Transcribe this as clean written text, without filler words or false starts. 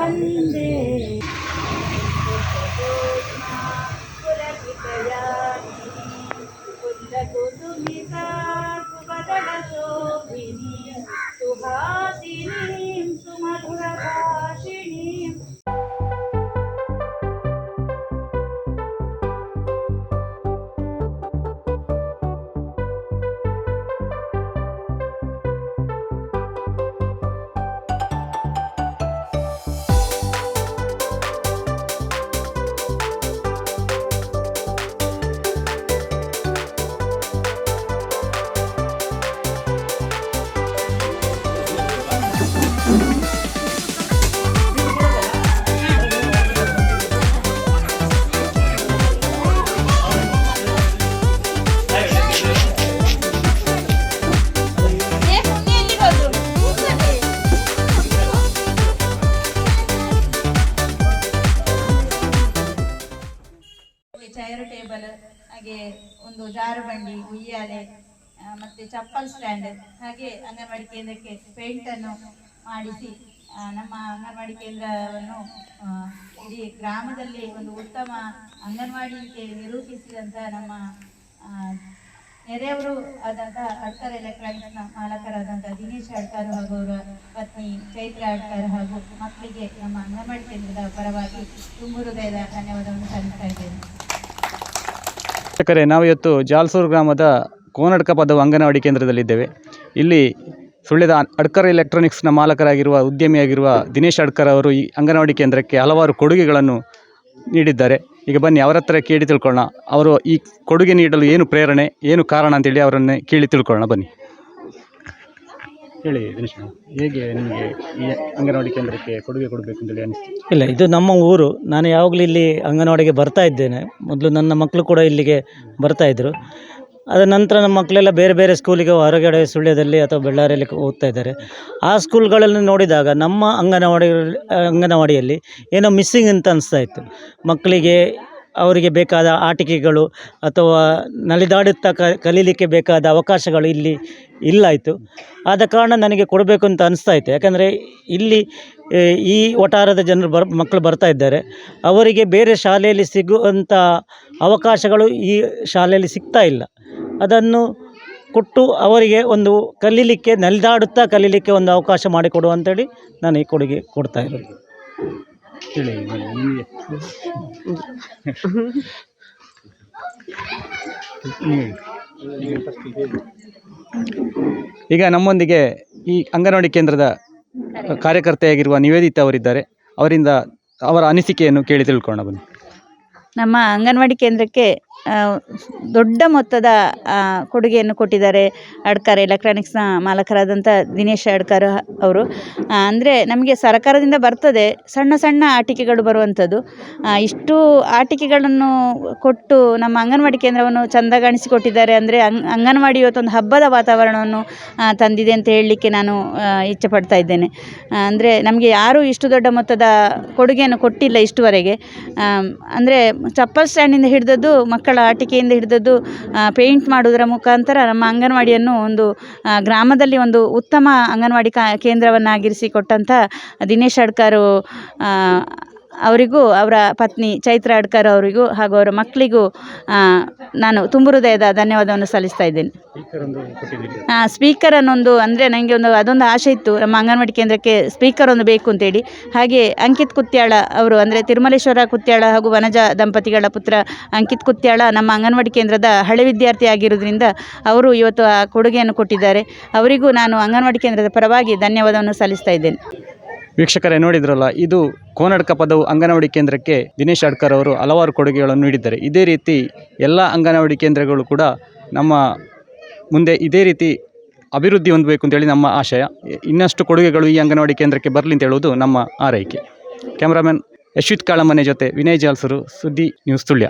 ವಂದೇ ಕುಸುಮಿತಾ ಸುಭದಳ ಶೋಭಿನಿ ಸುಹಾಸಿನಿ ಸುಮಧುರ Bhashini. Chair table ಹಾಗೆ ಒಂದು ಜಾರುಬಂಡಿ ಉಯ್ಯಾಲೆ ಮತ್ತೆ ಚಪ್ಪಲ್ ಸ್ಟ್ಯಾಂಡ್ ಹಾಗೆ ಅಂಗನವಾಡಿ ಕೇಂದ್ರಕ್ಕೆ ಪೇಂಟ್ ಅನ್ನು ಮಾಡಿಸಿ ನಮ್ಮ ಅಂಗನವಾಡಿ ಕೇಂದ್ರವನ್ನು ಇಡೀ ಗ್ರಾಮದಲ್ಲಿ ಒಂದು ಉತ್ತಮ ಅಂಗನವಾಡಿಗೆ ನಿರೂಪಿಸಿದಂತಹ ನಮ್ಮ ನೆರೆಯವರು ಆದಂತಹ ಅಡ್ಕರ್ ಎಲೆಕ್ಟ್ರಾನಿಕ್ಸ್ನ ಮಾಲಕರಾದಂತಹ ದಿನೇಶ್ ಅಡ್ಕರ್ ಹಾಗೂ ಅವರ ಪತ್ನಿ ಚೈತ್ರ ಅಡ್ಕರ್ ಹಾಗೂ ಮಕ್ಕಳಿಗೆ ನಮ್ಮ ಅಂಗನವಾಡಿ ಕೇಂದ್ರದ ಪರವಾಗಿ ತುಂಬು ಹೃದಯದ ಧನ್ಯವಾದವನ್ನು ಸಲ್ಲಿಸ್ತಾ ಇದ್ದೇನೆ. ನಾವು ಇವತ್ತು ಜಾಲ್ಸೂರು ಗ್ರಾಮದ ಕೋನಡ್ಕ ಪದವು ಅಂಗನವಾಡಿ ಕೇಂದ್ರದಲ್ಲಿದ್ದೇವೆ. ಇಲ್ಲಿ ಸುಳ್ಯದ ಅಡ್ಕರ್ ಎಲೆಕ್ಟ್ರಾನಿಕ್ಸ್ನ ಮಾಲಕರಾಗಿರುವ ಉದ್ಯಮಿಯಾಗಿರುವ ದಿನೇಶ್ ಅಡ್ಕರ್ ಅವರು ಈ ಅಂಗನವಾಡಿ ಕೇಂದ್ರಕ್ಕೆ ಹಲವಾರು ಕೊಡುಗೆಗಳನ್ನು ನೀಡಿದ್ದಾರೆ. ಈಗ ಬನ್ನಿ ಅವರ ಹತ್ರ ಕೇಳಿ ತಿಳ್ಕೊಳ್ಳೋಣ. ಅವರು ಈ ಕೊಡುಗೆ ನೀಡಲು ಏನು ಪ್ರೇರಣೆ, ಏನು ಕಾರಣ ಅಂತೇಳಿ ಅವರನ್ನೇ ಕೇಳಿ ತಿಳ್ಕೊಳ್ಳೋಣ. ಬನ್ನಿ, ಹೇಳಿ ದಿನೇಶ್, ಹೇಗೆ ನಿಮಗೆ ಈ ಅಂಗನವಾಡಿ ಕೇಂದ್ರಕ್ಕೆ ಕೊಡುಗೆ ಕೊಡಬೇಕು ಅಂತೇಳಿ ಅನಿಸ್ತು? ಇಲ್ಲ, ಇದು ನಮ್ಮ ಊರು. ನಾನು ಯಾವಾಗಲೂ ಇಲ್ಲಿ ಅಂಗನವಾಡಿಗೆ ಬರ್ತಾ ಇದ್ದೇನೆ. ಮೊದಲು ನನ್ನ ಮಕ್ಕಳು ಕೂಡ ಇಲ್ಲಿಗೆ ಬರ್ತಾಯಿದ್ರು. ಅದ ನಂತರ ನಮ್ಮ ಮಕ್ಕಳೆಲ್ಲ ಬೇರೆ ಬೇರೆ ಸ್ಕೂಲಿಗೆ ಹೊರಗಡೆ ಸುಳ್ಯದಲ್ಲಿ ಅಥವಾ ಬಳ್ಳಾರಿಯಲ್ಲಿ ಓದ್ತಾ ಇದ್ದಾರೆ. ಆ ಸ್ಕೂಲ್ಗಳಲ್ಲಿ ನೋಡಿದಾಗ ನಮ್ಮ ಅಂಗನವಾಡಿಯಲ್ಲಿ ಏನೋ ಮಿಸ್ಸಿಂಗ್ ಅಂತ ಅನಿಸ್ತಾ ಇತ್ತು. ಮಕ್ಕಳಿಗೆ ಅವರಿಗೆ ಬೇಕಾದ ಆಟಿಕೆಗಳು ಅಥವಾ ನಲಿದಾಡುತ್ತಾ ಕಲೀಲಿಕ್ಕೆ ಬೇಕಾದ ಅವಕಾಶಗಳು ಇಲ್ಲಿ ಇಲ್ಲಾಯಿತು. ಆದ ಕಾರಣ ನನಗೆ ಕೊಡಬೇಕು ಅಂತ ಅನಿಸ್ತಾ ಇತ್ತು. ಯಾಕಂದರೆ ಇಲ್ಲಿ ಈ ವಠಾರದ ಜನರು ಮಕ್ಕಳು ಬರ್ತಾ ಇದ್ದಾರೆ. ಅವರಿಗೆ ಬೇರೆ ಶಾಲೆಯಲ್ಲಿ ಸಿಗುವಂಥ ಅವಕಾಶಗಳು ಈ ಶಾಲೆಯಲ್ಲಿ ಸಿಗ್ತಾ ಇಲ್ಲ. ಅದನ್ನು ಕೊಟ್ಟು ಅವರಿಗೆ ಒಂದು ಕಲೀಲಿಕ್ಕೆ, ನಲಿದಾಡುತ್ತಾ ಕಲೀಲಿಕ್ಕೆ ಒಂದು ಅವಕಾಶ ಮಾಡಿಕೊಡು ಅಂತೇಳಿ ನಾನು ಈ ಕೊಡುಗೆ ಕೊಡ್ತಾ ಇರೋದು. ಈಗ ನಮ್ಮೊಂದಿಗೆ ಈ ಅಂಗನವಾಡಿ ಕೇಂದ್ರದ ಕಾರ್ಯಕರ್ತೆಯಾಗಿರುವ ನಿವೇದಿತಾ ಅವರಿದ್ದಾರೆ. ಅವರಿಂದ ಅವರ ಅನಿಸಿಕೆಯನ್ನು ಕೇಳಿ ತಿಳ್ಕೊಳ್ಳೋಣ ಬನ್ನಿ. ನಮ್ಮ ಅಂಗನವಾಡಿ ಕೇಂದ್ರಕ್ಕೆ ದೊಡ್ಡ ಮೊತ್ತದ ಕೊಡುಗೆಯನ್ನು ಕೊಟ್ಟಿದ್ದಾರೆ ಅಡ್ಕರ್ ಎಲೆಕ್ಟ್ರಾನಿಕ್ಸ್ನ ಮಾಲಕರಾದಂಥ ದಿನೇಶ್ ಅಡ್ಕರ್ ಅವರು. ಅಂದರೆ ನಮಗೆ ಸರ್ಕಾರದಿಂದ ಬರ್ತದೆ ಸಣ್ಣ ಸಣ್ಣ ಆಟಿಕೆಗಳು ಬರುವಂಥದ್ದು. ಇಷ್ಟು ಆಟಿಕೆಗಳನ್ನು ಕೊಟ್ಟು ನಮ್ಮ ಅಂಗನವಾಡಿ ಕೇಂದ್ರವನ್ನು ಚೆಂದಗಾಣಿಸಿಕೊಟ್ಟಿದ್ದಾರೆ. ಅಂದರೆ ಅಂಗನವಾಡಿ ಇವತ್ತೊಂದು ಹಬ್ಬದ ವಾತಾವರಣವನ್ನು ತಂದಿದೆ ಅಂತ ಹೇಳಲಿಕ್ಕೆ ನಾನು ಇಚ್ಛೆ ಪಡ್ತಾ ಇದ್ದೇನೆ. ಅಂದರೆ ನಮಗೆ ಯಾರೂ ಇಷ್ಟು ದೊಡ್ಡ ಮೊತ್ತದ ಕೊಡುಗೆಯನ್ನು ಕೊಟ್ಟಿಲ್ಲ ಇಷ್ಟುವರೆಗೆ. ಅಂದರೆ ಚಪ್ಪಲ್ ಸ್ಟ್ಯಾಂಡಿಂದ ಹಿಡಿದದ್ದು, ಮಕ್ಕಳ ಆಟಿಕೆಯಿಂದ ಹಿಡಿದದ್ದು, ಪೇಂಟ್ ಮಾಡುವುದರ ಮುಖಾಂತರ ನಮ್ಮ ಅಂಗನವಾಡಿಯನ್ನು ಒಂದು ಗ್ರಾಮದಲ್ಲಿ ಒಂದು ಉತ್ತಮ ಅಂಗನವಾಡಿ ಕೇಂದ್ರವನ್ನಾಗಿರಿಸಿಕೊಟ್ಟಂಥ ದಿನೇಶ್ ಅಡ್ಕರ್ ಅವರಿಗೂ ಅವರ ಪತ್ನಿ ಚೈತ್ರ ಅಡ್ಕರ್ ಅವರಿಗೂ ಹಾಗೂ ಅವರ ಮಕ್ಕಳಿಗೂ ನಾನು ತುಂಬು ಹೃದಯದ ಧನ್ಯವಾದವನ್ನು ಸಲ್ಲಿಸ್ತಾ ಇದ್ದೇನೆ. ಸ್ಪೀಕರ್ ಅನ್ನೊಂದು, ಅಂದರೆ ನನಗೆ ಅದೊಂದು ಆಸೆ ಇತ್ತು, ನಮ್ಮ ಅಂಗನವಾಡಿ ಕೇಂದ್ರಕ್ಕೆ ಸ್ಪೀಕರ್ ಒಂದು ಬೇಕು ಅಂತೇಳಿ. ಹಾಗೆ ಅಂಕಿತ್ ಕುತ್ಯಾಳ ಅವರು, ಅಂದರೆ ತಿರುಮಲೇಶ್ವರ ಕುತ್ಯಾಳ ಹಾಗೂ ವನಜ ದಂಪತಿಗಳ ಪುತ್ರ ಅಂಕಿತ್ ಕುತ್ಯಾಳ ನಮ್ಮ ಅಂಗನವಾಡಿ ಕೇಂದ್ರದ ಹಳೆ ವಿದ್ಯಾರ್ಥಿ ಆಗಿರೋದ್ರಿಂದ ಅವರು ಇವತ್ತು ಆ ಕೊಡುಗೆಯನ್ನು ಕೊಟ್ಟಿದ್ದಾರೆ. ಅವರಿಗೂ ನಾನು ಅಂಗನವಾಡಿ ಕೇಂದ್ರದ ಪರವಾಗಿ ಧನ್ಯವಾದವನ್ನು ಸಲ್ಲಿಸ್ತಾ ಇದ್ದೇನೆ. ವೀಕ್ಷಕರೇ, ನೋಡಿದ್ರಲ್ಲ, ಇದು ಕೋನಡ್ಕ ಪದವು ಅಂಗನವಾಡಿ ಕೇಂದ್ರಕ್ಕೆ ದಿನೇಶ್ ಅಡ್ಕರ್ ಅವರು ಹಲವಾರು ಕೊಡುಗೆಗಳನ್ನು ನೀಡಿದ್ದಾರೆ. ಇದೇ ರೀತಿ ಎಲ್ಲ ಅಂಗನವಾಡಿ ಕೇಂದ್ರಗಳು ಕೂಡ ನಮ್ಮ ಮುಂದೆ ಇದೇ ರೀತಿ ಅಭಿವೃದ್ಧಿ ಹೊಂದಬೇಕು ಅಂತೇಳಿ ನಮ್ಮ ಆಶಯ. ಇನ್ನಷ್ಟು ಕೊಡುಗೆಗಳು ಈ ಅಂಗನವಾಡಿ ಕೇಂದ್ರಕ್ಕೆ ಬರಲಿ ಅಂತ ಹೇಳುವುದು ನಮ್ಮ ಆರೈಕೆ. ಕ್ಯಾಮ್ರಾಮನ್ ಯಶ್ವಿತ್ ಕಾಳಮನೆ ಜೊತೆ ವಿನಯ್ ಜಾಲ್ಸೂರು, ಸುದ್ದಿ ನ್ಯೂಸ್ ಸುಳ್ಯ.